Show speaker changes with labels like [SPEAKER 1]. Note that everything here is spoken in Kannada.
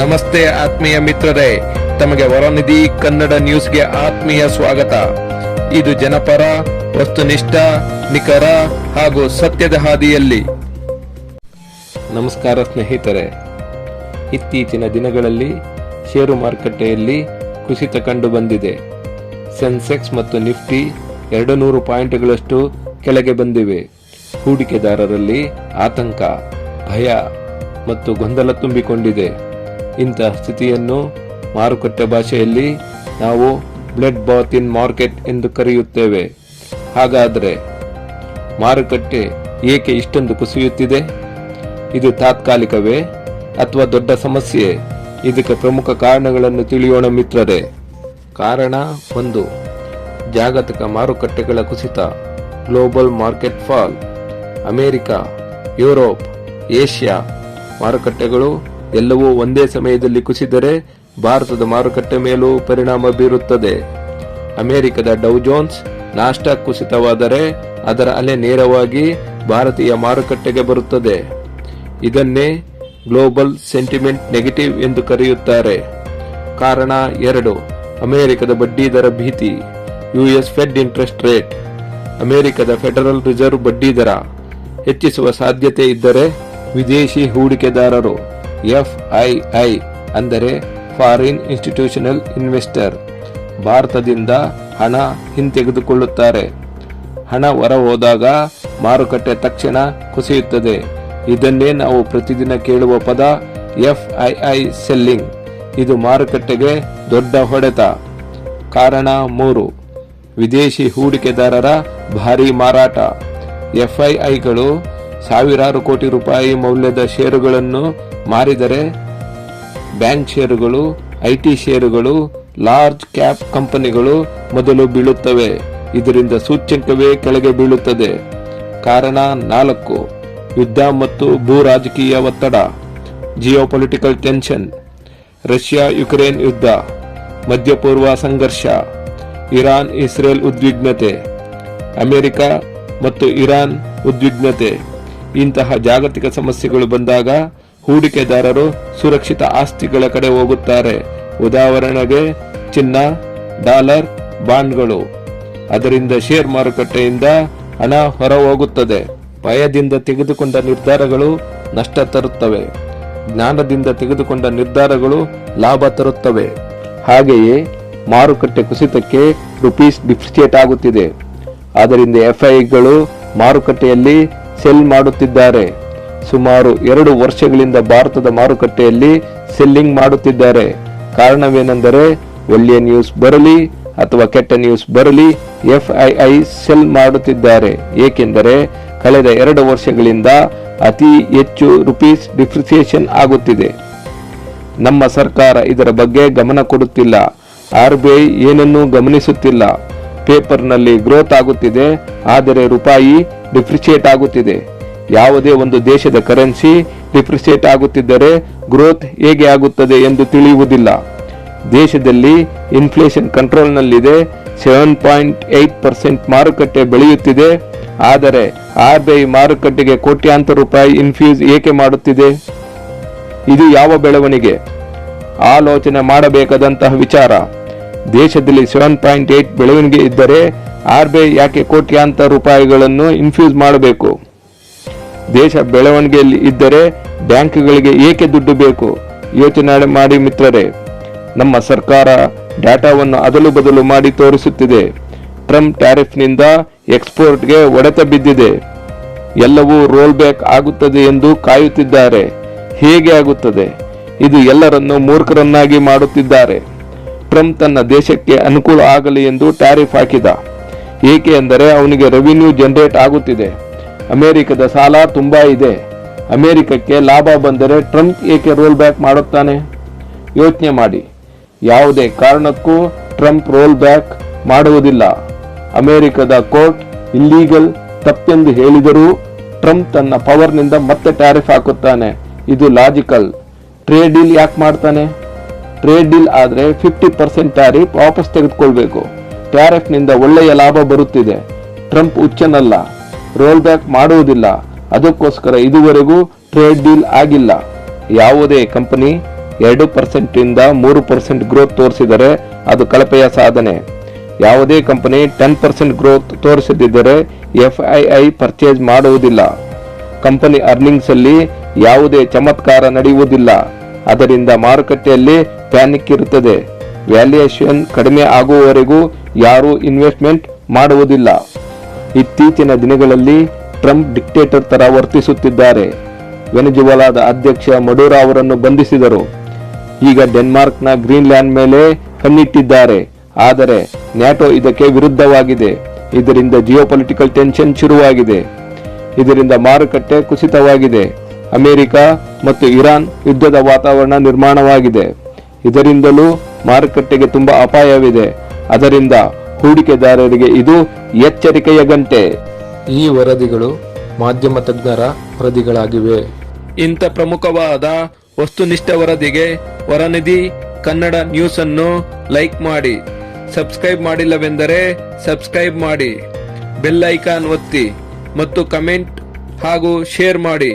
[SPEAKER 1] ನಮಸ್ತೆ ಆತ್ಮೀಯ ಮಿತ್ರರೇ, ತಮಗೆ ವರನಿಧಿ ಕನ್ನಡ ನ್ಯೂಸ್ಗೆ ಆತ್ಮೀಯ ಸ್ವಾಗತ. ಇದು ಜನಪರ, ವಸ್ತುನಿಷ್ಠ, ನಿಖರ ಹಾಗೂ ಸತ್ಯದ ಹಾದಿಯಲ್ಲಿ. ನಮಸ್ಕಾರ ಸ್ನೇಹಿತರೆ. ಇತ್ತೀಚಿನ ದಿನಗಳಲ್ಲಿ ಷೇರು ಮಾರುಕಟ್ಟೆಯಲ್ಲಿ ಕುಸಿತ ಕಂಡು ಬಂದಿದೆ. ಸೆನ್ಸೆಕ್ಸ್ ಮತ್ತು ನಿಫ್ಟಿ 200 ಪಾಯಿಂಟ್ಗಳಷ್ಟು ಕೆಳಗೆ ಬಂದಿವೆ. ಹೂಡಿಕೆದಾರರಲ್ಲಿ ಆತಂಕ, ಭಯ ಮತ್ತು ಗೊಂದಲ ತುಂಬಿಕೊಂಡಿದೆ. ಇಂತಹ ಸ್ಥಿತಿಯನ್ನು ಮಾರುಕಟ್ಟೆ ಭಾಷೆಯಲ್ಲಿ ನಾವು ಬ್ಲಡ್ ಬಾತ್ ಇನ್ ಮಾರ್ಕೆಟ್ ಎಂದು ಕರೆಯುತ್ತೇವೆ. ಹಾಗಾದರೆ ಮಾರುಕಟ್ಟೆ ಏಕೆ ಇಷ್ಟೊಂದು ಕುಸಿಯುತ್ತಿದೆ? ಇದು ತಾತ್ಕಾಲಿಕವೇ ಅಥವಾ ದೊಡ್ಡ ಸಮಸ್ಯೆ? ಇದಕ್ಕೆ ಪ್ರಮುಖ ಕಾರಣಗಳನ್ನು ತಿಳಿಯೋಣ ಮಿತ್ರರೇ. ಕಾರಣ 1, ಜಾಗತಿಕ ಮಾರುಕಟ್ಟೆಗಳ ಕುಸಿತ, global market fall. America, Europe, Asia ಮಾರುಕಟ್ಟೆಗಳು ಎಲ್ಲವೂ ಒಂದೇ ಸಮಯದಲ್ಲಿ ಕುಸಿದರೆ ಭಾರತದ ಮಾರುಕಟ್ಟೆ ಮೇಲೂ ಪರಿಣಾಮ ಬೀರುತ್ತದೆ. ಅಮೆರಿಕದ ಡೌ ಜೋನ್ಸ್, ನಾಸ್ಡಾಕ್ ಕುಸಿತವಾದರೆ ಅದರ ಅಲೆ ನೇರವಾಗಿ ಭಾರತೀಯ ಮಾರುಕಟ್ಟೆಗೆ ಬರುತ್ತದೆ. ಇದನ್ನೇ ಗ್ಲೋಬಲ್ ಸೆಂಟಿಮೆಂಟ್ ನೆಗೆಟಿವ್ ಎಂದು ಕರೆಯುತ್ತಾರೆ. ಕಾರಣ 2, ಅಮೆರಿಕದ ಬಡ್ಡಿದರ ಭೀತಿ. US Fed interest rate. ಅಮೆರಿಕದ ಫೆಡರಲ್ ರಿಸರ್ವ್ ಬಡ್ಡಿದರ ಹೆಚ್ಚಿಸುವ ಸಾಧ್ಯತೆ ಇದ್ದರೆ ವಿದೇಶಿ ಹೂಡಿಕೆದಾರರು FII ಅಂದರೆ ಫಾರಿನ್ ಇನ್ಸ್ಟಿಟ್ಯೂಷನಲ್ ಇನ್ವೆಸ್ಟರ್ ಭಾರತದಿಂದ ಹಣ ಹಿಂತೆಗೆದುಕೊಳ್ಳುತ್ತಾರೆ. ಹಣ ಹೊರ ಹೋದಾಗ ಮಾರುಕಟ್ಟೆ ತಕ್ಷಣ ಕುಸಿಯುತ್ತದೆ. ಇದನ್ನೇ ನಾವು ಪ್ರತಿದಿನ ಕೇಳುವ ಪದ FII ಸೆಲ್ಲಿಂಗ್. ಇದು ಮಾರುಕಟ್ಟೆಗೆ ದೊಡ್ಡ ಹೊಡೆತ. ಕಾರಣ 3, ವಿದೇಶಿ ಹೂಡಿಕೆದಾರರ ಭಾರೀ ಮಾರಾಟ. FIIಗಳು ಸಾವಿರಾರು ಕೋಟಿ ರೂಪಾಯಿ ಮೌಲ್ಯದ ಷೇರುಗಳನ್ನು ಮಾರಿದರೆ ಬ್ಯಾಂಕ್ ಷೇರುಗಳು, IT ಷೇರುಗಳು, ಲಾರ್ಜ್ ಕ್ಯಾಪ್ ಕಂಪನಿಗಳು ಮೊದಲು ಬೀಳುತ್ತವೆ. ಇದರಿಂದ ಸೂಚ್ಯಂಕವೇ ಕೆಳಗೆ ಬೀಳುತ್ತದೆ. ಕಾರಣ 4, ಯುದ್ಧ ಮತ್ತು ಭೂ ರಾಜಕೀಯ ಒತ್ತಡ. ಜಿಯೋಪೊಲಿಟಿಕಲ್ ಟೆನ್ಷನ್. ರಷ್ಯಾ ಯುಕ್ರೇನ್ ಯುದ್ಧ, ಮಧ್ಯಪೂರ್ವ ಸಂಘರ್ಷ, ಇರಾನ್ ಇಸ್ರೇಲ್ ಉದ್ವಿಗ್ನತೆ, ಅಮೆರಿಕ ಮತ್ತು ಇರಾನ್ ಉದ್ವಿಗ್ನತೆ. ಇಂತಹ ಜಾಗತಿಕ ಸಮಸ್ಯೆಗಳು ಬಂದಾಗ ಹೂಡಿಕೆದಾರರು ಸುರಕ್ಷಿತ ಆಸ್ತಿಗಳ ಕಡೆ ಹೋಗುತ್ತಾರೆ. ಉದಾಹರಣೆಗೆ ಚಿನ್ನ, ಡಾಲರ್, ಬಾಂಡ್ಗಳು. ಅದರಿಂದ ಶೇರ್ ಮಾರುಕಟ್ಟೆಯಿಂದ ಹಣ ಹೊರ ಹೋಗುತ್ತದೆ. ಭಯದಿಂದ ತೆಗೆದುಕೊಂಡ ನಿರ್ಧಾರಗಳು ನಷ್ಟ ತರುತ್ತವೆ. ಜ್ಞಾನದಿಂದ ತೆಗೆದುಕೊಂಡ ನಿರ್ಧಾರಗಳು ಲಾಭ ತರುತ್ತವೆ. ಹಾಗೆಯೇ ಮಾರುಕಟ್ಟೆ ಕುಸಿತಕ್ಕೆ ರುಪೀಸ್ ಡಿಪ್ರಿಸಿಯೇಟ್ ಆಗುತ್ತಿದೆ. ಆದ್ದರಿಂದ FIIಗಳು ಮಾರುಕಟ್ಟೆಯಲ್ಲಿ ಸೆಲ್ ಮಾಡುತ್ತಿದ್ದಾರೆ. ಸುಮಾರು 2 ವರ್ಷಗಳಿಂದ ಭಾರತದ ಮಾರುಕಟ್ಟೆಯಲ್ಲಿ ಸೆಲ್ಲಿಂಗ್ ಮಾಡುತ್ತಿದ್ದಾರೆ. ಕಾರಣವೇನೆಂದರೆ ಒಳ್ಳೆಯ ನ್ಯೂಸ್ ಬರಲಿ ಅಥವಾ ಕೆಟ್ಟ ನ್ಯೂಸ್ ಬರಲಿ FII ಸೆಲ್ ಮಾಡುತ್ತಿದ್ದಾರೆ. ಏಕೆಂದರೆ ಕಳೆದ 2 ವರ್ಷಗಳಿಂದ ಅತಿ ಹೆಚ್ಚು ರುಪೀಸ್ ಡಿಪ್ರಿಸಿಯೇಷನ್ ಆಗುತ್ತಿದೆ. ನಮ್ಮ ಸರ್ಕಾರ ಇದರ ಬಗ್ಗೆ ಗಮನ ಕೊಡುತ್ತಿಲ್ಲ. RBI ಏನನ್ನೂ ಗಮನಿಸುತ್ತಿಲ್ಲ. ಪೇಪರ್ನಲ್ಲಿ ಗ್ರೋತ್ ಆಗುತ್ತಿದೆ, ಆದರೆ ರೂಪಾಯಿ ಡಿಪ್ರಿಸಿಯೇಟ್ ಆಗುತ್ತಿದೆ. ಯಾವುದೇ ಒಂದು ದೇಶದ ಕರೆನ್ಸಿ ಡಿಪ್ರಿಸಿಯೇಟ್ ಆಗುತ್ತಿದ್ದರೆ ಗ್ರೋತ್ ಹೇಗೆ ಆಗುತ್ತದೆ ಎಂದು ತಿಳಿಯುವುದಿಲ್ಲ. ದೇಶದಲ್ಲಿ ಇನ್ಫ್ಲೇಷನ್ ಕಂಟ್ರೋಲ್ನಲ್ಲಿದೆ. 7.8% ಮಾರುಕಟ್ಟೆ ಬೆಳೆಯುತ್ತಿದೆ. ಆದರೆ RBI ಮಾರುಕಟ್ಟೆಗೆ ಕೋಟ್ಯಾಂತರ ರೂಪಾಯಿ ಇನ್ಫ್ಯೂಸ್ ಏಕೆ ಮಾಡುತ್ತಿದೆ? ಇದು ಯಾವ ಬೆಳವಣಿಗೆ? ಆಲೋಚನೆ ಮಾಡಬೇಕಾದಂತಹ ವಿಚಾರ. ದೇಶದಲ್ಲಿ 7.8 ಬೆಳವಣಿಗೆ ಇದ್ದರೆ RBI ಯಾಕೆ ಕೋಟ್ಯಾಂತರ ರೂಪಾಯಿಗಳನ್ನು ಇನ್ಫ್ಯೂಸ್ ಮಾಡಬೇಕು? ದೇಶ ಬೆಳವಣಿಗೆಯಲ್ಲಿ ಇದ್ದರೆ ಬ್ಯಾಂಕ್ಗಳಿಗೆ ಏಕೆ ದುಡ್ಡು ಬೇಕು? ಯೋಚನೆ ಮಾಡಿ ಮಿತ್ರರೇ. ನಮ್ಮ ಸರ್ಕಾರ ಡಾಟಾವನ್ನು ಅದಲು ಬದಲು ಮಾಡಿ ತೋರಿಸುತ್ತಿದೆ. ಟ್ರಂಪ್ ಟ್ಯಾರಿಫ್ನಿಂದ ಎಕ್ಸ್ಪೋರ್ಟ್ಗೆ ಹೊಡೆತ ಬಿದ್ದಿದೆ. ಎಲ್ಲವೂ ರೋಲ್ ಬ್ಯಾಕ್ ಆಗುತ್ತದೆ ಎಂದು ಕಾಯುತ್ತಿದ್ದಾರೆ. ಹೇಗೆ ಆಗುತ್ತದೆ? ಇದು ಎಲ್ಲರನ್ನು ಮೂರ್ಖರನ್ನಾಗಿ ಮಾಡುತ್ತಿದ್ದಾರೆ. ಟ್ರಂಪ್ ತನ್ನ ದೇಶಕ್ಕೆ ಅನುಕೂಲ ಆಗಲಿ ಎಂದು ಟ್ಯಾರಿಫ್ ಹಾಕಿದ. ಏಕೆ ಎಂದರೆ ಅವನಿಗೆ ರೆವಿನ್ಯೂ ಜನರೇಟ್ ಆಗುತ್ತಿದೆ. ಅಮೆರಿಕದ ಸಾಲ ತುಂಬಾ ಇದೆ. ಅಮೆರಿಕಕ್ಕೆ ಲಾಭ ಬಂದರೆ ಟ್ರಂಪ್ ಏಕೆ ರೋಲ್ ಬ್ಯಾಕ್ ಮಾಡುತ್ತಾನೆ? ಯೋಚನೆ ಮಾಡಿ. ಯಾವುದೇ ಕಾರಣಕ್ಕೂ ಟ್ರಂಪ್ ರೋಲ್ ಬ್ಯಾಕ್ ಮಾಡುವುದಿಲ್ಲ. ಅಮೆರಿಕದ ಕೋರ್ಟ್ ಇಲ್ಲೀಗಲ್ ತಪ್ಪೆಂದು ಹೇಳಿದರೂ ಟ್ರಂಪ್ ತನ್ನ ಪವರ್ನಿಂದ ಮತ್ತೆ ಟ್ಯಾರಿಫ್ ಹಾಕುತ್ತಾನೆ. ಇದು ಲಾಜಿಕಲ್. ಟ್ರೇಡ್ ಡೀಲ್ ಯಾಕೆ ಮಾಡ್ತಾನೆ? ಟ್ರೇಡ್ ಡೀಲ್ ಆದರೆ 50% ಟ್ಯಾರಿಫ್ ವಾಪಸ್ ತೆಗೆದುಕೊಳ್ಬೇಕು. ಟ್ಯಾರಿಫ್ನಿಂದ ಒಳ್ಳೆಯ ಲಾಭ ಬರುತ್ತಿದೆ. ಟ್ರಂಪ್ ಹುಚ್ಚನಲ್ಲ, ರೋಲ್ ಬ್ಯಾಕ್ ಮಾಡುವುದಿಲ್ಲ. ಅದಕ್ಕೋಸ್ಕರ ಇದುವರೆಗೂ ಟ್ರೇಡ್ ಡೀಲ್ ಆಗಿಲ್ಲ. ಯಾವುದೇ ಕಂಪನಿ 2% 3% ಗ್ರೋತ್ ತೋರಿಸಿದರೆ ಅದು ಕಳಪೆಯ ಸಾಧನೆ. ಯಾವುದೇ ಕಂಪನಿ 10% ಗ್ರೋತ್ ತೋರಿಸದಿದ್ದರೆ FII ಪರ್ಚೇಸ್ ಮಾಡುವುದಿಲ್ಲ. ಕಂಪನಿ ಅರ್ನಿಂಗ್ಸ್ ಅಲ್ಲಿ ಯಾವುದೇ ಚಮತ್ಕಾರ ನಡೆಯುವುದಿಲ್ಲ. ಅದರಿಂದ ಮಾರುಕಟ್ಟೆಯಲ್ಲಿ ಪ್ಯಾನಿಕ್ ಇರುತ್ತದೆ. ವ್ಯಾಲ್ಯೂಯೇಷನ್ ಕಡಿಮೆ ಆಗುವವರೆಗೂ ಯಾರೂ ಇನ್ವೆಸ್ಟ್ಮೆಂಟ್ ಮಾಡುವುದಿಲ್ಲ. ಇತ್ತೀಚಿನ ದಿನಗಳಲ್ಲಿ ಟ್ರಂಪ್ ಡಿಕ್ಟೇಟರ್ ತರ ವರ್ತಿಸುತ್ತಿದ್ದಾರೆ. ವೆನೆಜುವೆಲಾದ ಅಧ್ಯಕ್ಷ ಮಡುರಾ ಅವರನ್ನು ಬಂಧಿಸಿದರು. ಈಗ ಡೆನ್ಮಾರ್ಕ್ನ ಗ್ರೀನ್ಲ್ಯಾಂಡ್ ಮೇಲೆ ಕಣ್ಣಿಟ್ಟಿದ್ದಾರೆ. ಆದರೆ ನ್ಯಾಟೋ ಇದಕ್ಕೆ ವಿರುದ್ಧವಾಗಿದೆ. ಇದರಿಂದ ಜಿಯೋಪೊಲಿಟಿಕಲ್ ಟೆನ್ಷನ್ ಶುರುವಾಗಿದೆ. ಇದರಿಂದ ಮಾರುಕಟ್ಟೆ ಕುಸಿತವಾಗಿದೆ. ಅಮೆರಿಕ ಮತ್ತು ಇರಾನ್ ಯುದ್ಧದ ವಾತಾವರಣ ನಿರ್ಮಾಣವಾಗಿದೆ. ಇದರಿಂದಲೂ ಮಾರುಕಟ್ಟೆಗೆ ತುಂಬಾ ಅಪಾಯವಿದೆ. ಅದರಿಂದ ಹೂಡಿಕೆದಾರರಿಗೆ ಇದು ಎಚ್ಚರಿಕೆಯ ಗಂಟೆ.
[SPEAKER 2] ಈ ವರದಿಗಳು ಮಾಧ್ಯಮ ತಜ್ಞರ ವರದಿಗಳಾಗಿವೆ.
[SPEAKER 1] ಇಂಥ ಪ್ರಮುಖವಾದ ವಸ್ತುನಿಷ್ಠ ವರದಿಗೆ ವರನಿಧಿ ಕನ್ನಡ ನ್ಯೂಸ್ ಅನ್ನು ಲೈಕ್ ಮಾಡಿ. ಸಬ್ಸ್ಕ್ರೈಬ್ ಮಾಡಿಲ್ಲವೆಂದರೆ ಸಬ್ಸ್ಕ್ರೈಬ್ ಮಾಡಿ, ಬೆಲ್ ಐಕಾನ್ ಒತ್ತಿ ಮತ್ತು ಕಮೆಂಟ್ ಹಾಗೂ ಶೇರ್ ಮಾಡಿ.